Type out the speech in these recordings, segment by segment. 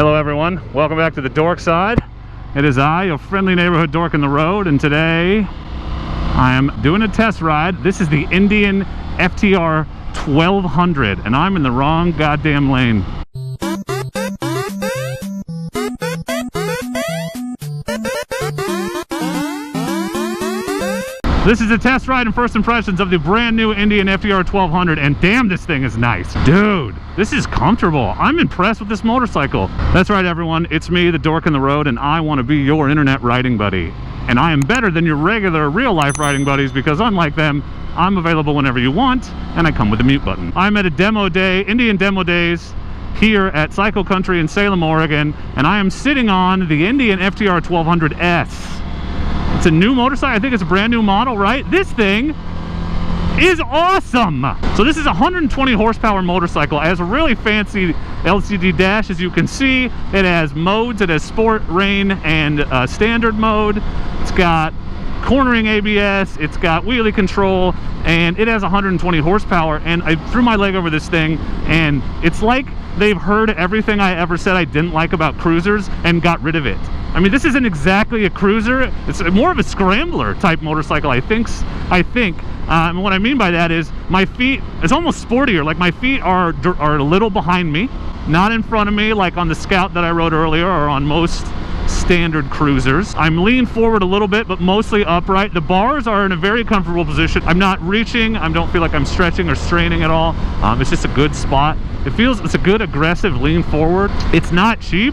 Hello everyone, welcome back to the Dork side. It is I, your friendly neighborhood dork in the road, and today I am doing a test ride. This is the Indian FTR 1200 and I'm in the wrong goddamn lane. This is a test ride and first impressions of the brand new Indian FTR 1200, and damn, this thing is nice. Dude, this is comfortable. I'm impressed with this motorcycle. That's right, everyone. It's me, the dork in the road, and I want to be your internet riding buddy. And I am better than your regular real-life riding buddies because unlike them, I'm available whenever you want, and I come with a mute button. I'm at a demo day, Indian Demo Days, here at Cycle Country in Salem, Oregon, and I am sitting on the Indian FTR 1200S. It's a new motorcycle. I think it's a brand new model, right? This thing is awesome. So this is a 120 horsepower motorcycle. It has a really fancy LCD dash, as you can see. It has modes. It has sport, rain, and standard mode. It's got cornering ABS. It's got wheelie control, and it has 120 horsepower. And I threw my leg over this thing, and it's like they've heard everything I ever said I didn't like about cruisers and got rid of it. I mean, this isn't exactly a cruiser. It's more of a scrambler type motorcycle, I think. And what I mean by that is my feet, it's almost sportier. Like my feet are a little behind me, not in front of me like on the Scout that I rode earlier or on most standard cruisers. I'm leaned forward a little bit, but mostly upright. The bars are in a very comfortable position. I'm not reaching. I don't feel like I'm stretching or straining at all. It's just a good spot. It's a good aggressive lean forward. It's not cheap,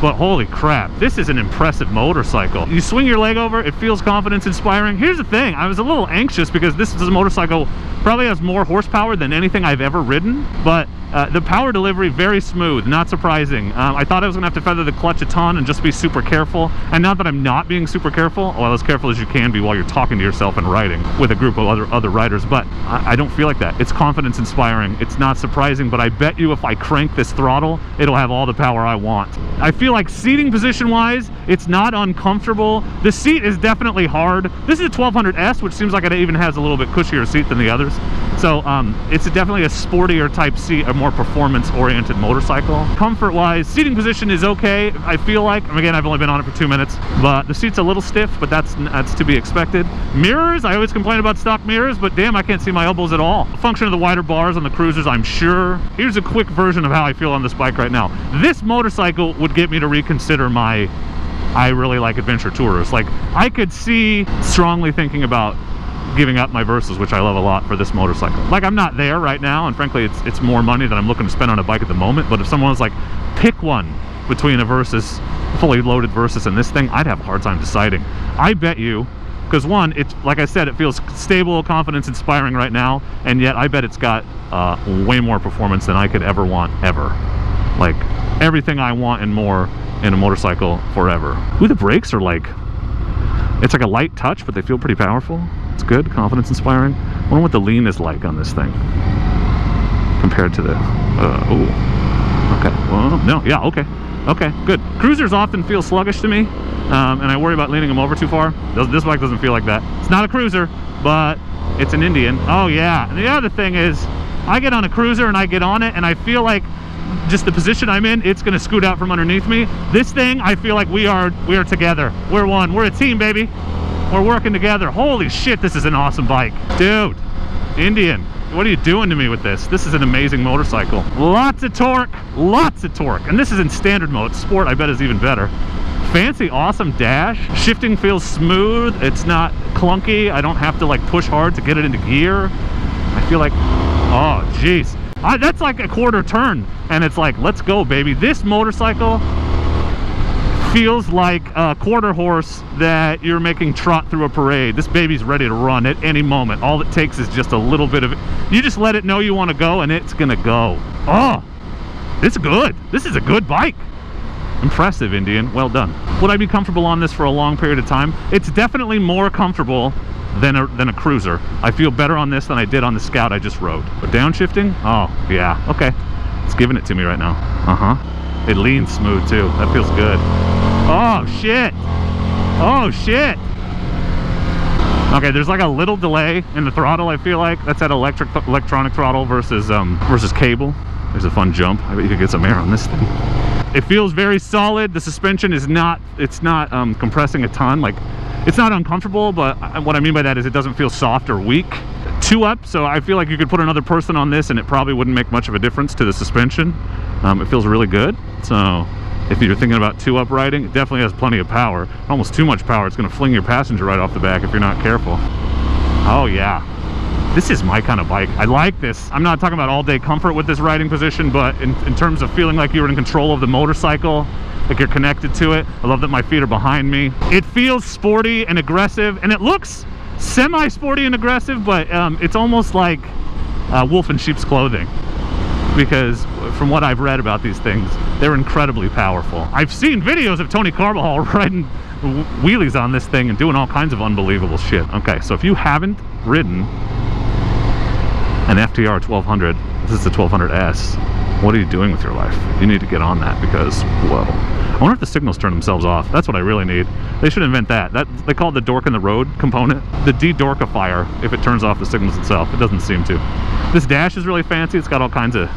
but holy crap, this is an impressive motorcycle. You swing your leg over, it feels confidence inspiring. Here's the thing, I was a little anxious because this is a motorcycle probably has more horsepower than anything I've ever ridden, but the power delivery, very smooth, not surprising. I thought I was gonna have to feather the clutch a ton and just be super careful, and not that I'm not being super careful, well, as careful as you can be while you're talking to yourself and riding with a group of other riders, but I don't feel like that. It's confidence inspiring, it's not surprising, but I bet you if I crank this throttle, it'll have all the power I want. I feel like seating position wise, it's not uncomfortable. The seat is definitely hard. This is a 1200S, which seems like it even has a little bit cushier seat than the others. So it's definitely a sportier type seat, a more performance-oriented motorcycle. Comfort-wise, seating position is okay, I feel like. Again, I've only been on it for 2 minutes, but the seat's a little stiff, but that's to be expected. Mirrors, I always complain about stock mirrors, but damn, I can't see my elbows at all. A function of the wider bars on the cruisers, I'm sure. Here's a quick version of how I feel on this bike right now. This motorcycle would get me to reconsider my I really like adventure tourers. Like, I could see strongly thinking about giving up my Versys, which I love a lot, for this motorcycle. Like, I'm not there right now, and frankly it's more money than I'm looking to spend on a bike at the moment, but if someone was like, pick one between a Versys, fully loaded Versys, and this thing, I'd have a hard time deciding. I bet you, because one, it's like I said, it feels stable, confidence inspiring right now, and yet I bet it's got way more performance than I could ever want, ever. Like, everything I want and more in a motorcycle forever. Ooh, the brakes are like, it's like a light touch, but they feel pretty powerful. It's good, confidence inspiring. I wonder what the lean is like on this thing compared to the, oh, okay, well, no, yeah, okay, good. Cruisers often feel sluggish to me, and I worry about leaning them over too far. This bike doesn't feel like that. It's not a cruiser, but it's an Indian. Oh yeah, and the other thing is, I get on a cruiser and I get on it, and I feel like just the position I'm in, it's gonna scoot out from underneath me. This thing, I feel like we are together. We're one. We're a team, baby. We're working together. Holy shit, this is an awesome bike. Dude, Indian, what are you doing to me with this? This is an amazing motorcycle. Lots of torque. And this is in standard mode. Sport, I bet, is even better. Fancy, awesome dash. Shifting feels smooth. It's not clunky. I don't have to like push hard to get it into gear. I feel like, oh, jeez. That's like a quarter turn, and it's like, let's go, baby. This motorcycle feels like a quarter horse that you're making trot through a parade. This baby's ready to run at any moment. All it takes is just a little bit of it. You just let it know you want to go, and it's gonna go. Oh, it's good. This is a good bike. Impressive, Indian. Well done. Would I be comfortable on this for a long period of time? It's definitely more comfortable than a cruiser. I feel better on this than I did on the Scout I just rode. But downshifting? Oh, yeah, okay. It's giving it to me right now. It leans smooth too. That feels good. Oh, shit. Oh, shit. Okay, there's like a little delay in the throttle, I feel like. That's that electronic throttle versus cable. There's a fun jump. I bet you could get some air on this thing. It feels very solid. The suspension is not, it's not compressing a ton. Like, it's not uncomfortable, but what I mean by that is it doesn't feel soft or weak. 2-up, so I feel like you could put another person on this and it probably wouldn't make much of a difference to the suspension. It feels really good. So if you're thinking about 2-up riding, it definitely has plenty of power. Almost too much power. It's going to fling your passenger right off the back if you're not careful. Oh yeah, this is my kind of bike. I like this. I'm not talking about all-day comfort with this riding position, but in terms of feeling like you're in control of the motorcycle, like you're connected to it. I love that my feet are behind me. It feels sporty and aggressive, and it looks semi-sporty and aggressive, but it's almost like wolf in sheep's clothing, because from what I've read about these things, they're incredibly powerful. I've seen videos of Tony Carbajal riding wheelies on this thing and doing all kinds of unbelievable shit. Okay, so if you haven't ridden an FTR 1200, this is the 1200S, what are you doing with your life? You need to get on that, because, whoa. I wonder if the signals turn themselves off. That's what I really need. They should invent that. They call it the dork in the road component. The de-dorkifier, if it turns off the signals itself. It doesn't seem to. This dash is really fancy. It's got all kinds of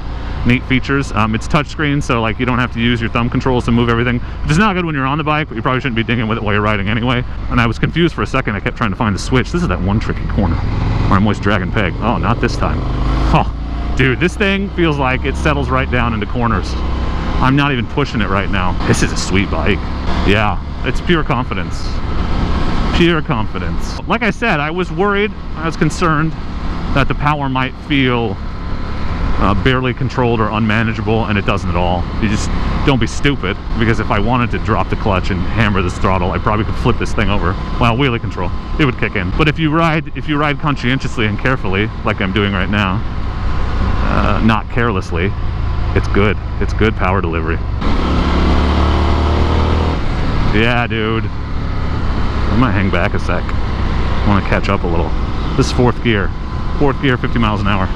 neat features. It's touchscreen, so like you don't have to use your thumb controls to move everything, which is not good when you're on the bike, but you probably shouldn't be dinging with it while you're riding anyway. And I was confused for a second. I kept trying to find the switch. This is that one tricky corner where I'm always dragging peg. Oh, not this time. Oh, dude, this thing feels like it settles right down into corners. I'm not even pushing it right now. This is a sweet bike. Yeah, it's pure confidence. Pure confidence. Like I said, I was worried, I was concerned that the power might feel barely controlled or unmanageable, and it doesn't at all. You just don't be stupid, because if I wanted to drop the clutch and hammer this throttle, I probably could flip this thing over. Well, wheelie control, it would kick in. But if you ride conscientiously and carefully, like I'm doing right now, not carelessly, it's good. It's good power delivery. Yeah, dude. I'm gonna hang back a sec. I want to catch up a little. This is fourth gear. Fourth gear, 50 miles an hour.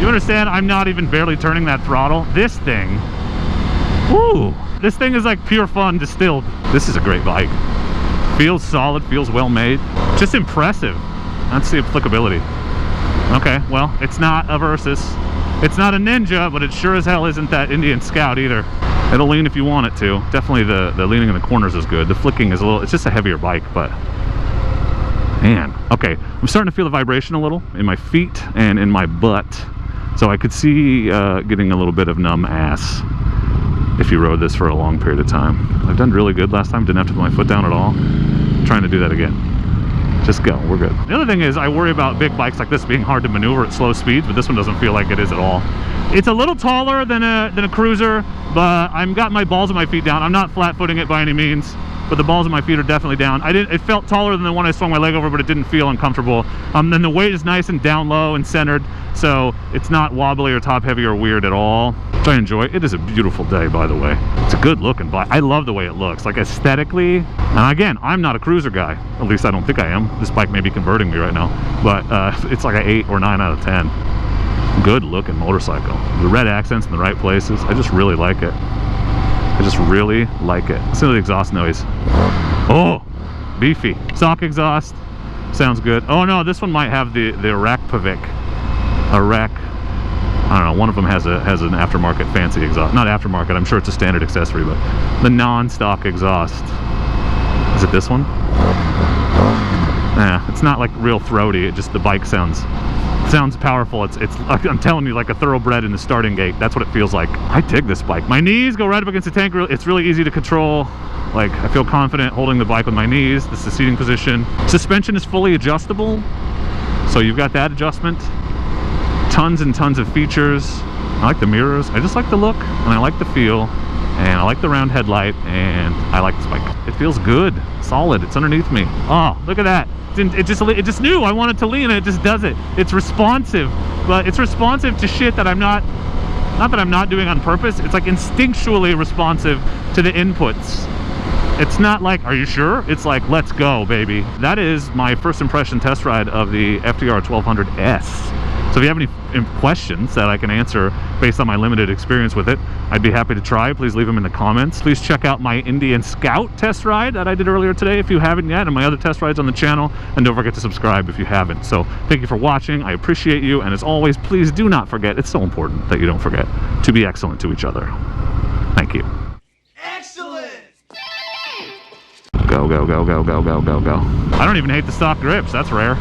You understand? I'm not even barely turning that throttle. This thing, woo! This thing is like pure fun distilled. This is a great bike. Feels solid, feels well made. Just impressive. That's the applicability. Okay, well, it's not a Versys. It's not a Ninja, but it sure as hell isn't that Indian Scout either. It'll lean if you want it to. Definitely the leaning in the corners is good. The flicking is a little, it's just a heavier bike, but man. Okay, I'm starting to feel the vibration a little in my feet and in my butt. So I could see getting a little bit of numb ass if you rode this for a long period of time. I've done really good last time, didn't have to put my foot down at all. I'm trying to do that again. Just go, we're good. The other thing is I worry about big bikes like this being hard to maneuver at slow speeds, but this one doesn't feel like it is at all. It's a little taller than a cruiser, but I've got my balls of my feet down. I'm not flat footing it by any means, but the balls of my feet are definitely down. It felt taller than the one I swung my leg over, but it didn't feel uncomfortable. Then the weight is nice and down low and centered, so it's not wobbly or top heavy or weird at all, which I enjoy. It is a beautiful day, by the way. It's a good looking bike. I love the way it looks, like aesthetically. And again, I'm not a cruiser guy. At least I don't think I am. This bike may be converting me right now, but it's like an 8 or 9 out of 10. Good looking motorcycle. The red accents in the right places. I just really like it. I just really like it. Listen to the exhaust noise. Oh, beefy. Stock exhaust. Sounds good. Oh no, this one might have the Iraq Pavic. Iraq. I don't know, one of them has an aftermarket fancy exhaust. Not aftermarket, I'm sure it's a standard accessory, but the non-stock exhaust. Is it this one? Nah, it's not like real throaty. It just, the bike sounds powerful. It's like, I'm telling you, like a thoroughbred in the starting gate. That's what it feels like. I dig this bike. My knees go right up against the tank. It's really easy to control. Like, I feel confident holding the bike with my knees. This is the seating position. Suspension is fully adjustable, so you've got that adjustment. Tons and tons of features. I like the mirrors. I just like the look, and I like the feel, and I like the round headlight, and I like this bike. It feels good, solid. It's underneath me. Oh, look at that. It just knew I wanted to lean, and it just does it. It's responsive, but it's responsive to shit that I'm not that I'm not doing on purpose. It's like instinctually responsive to the inputs. It's not like, are you sure? It's like, let's go, baby. That is my first impression test ride of the FTR 1200S. So if you have any questions that I can answer based on my limited experience with it, I'd be happy to try. Please leave them in the comments. Please check out my Indian Scout test ride that I did earlier today if you haven't yet, and my other test rides on the channel, and don't forget to subscribe if you haven't. So thank you for watching. I appreciate you, and as always, please do not forget, it's so important that you don't forget to be excellent to each other. Thank you. Excellent! Go, go, go, go, go, go, go, go. I don't even hate the stock grips. That's rare.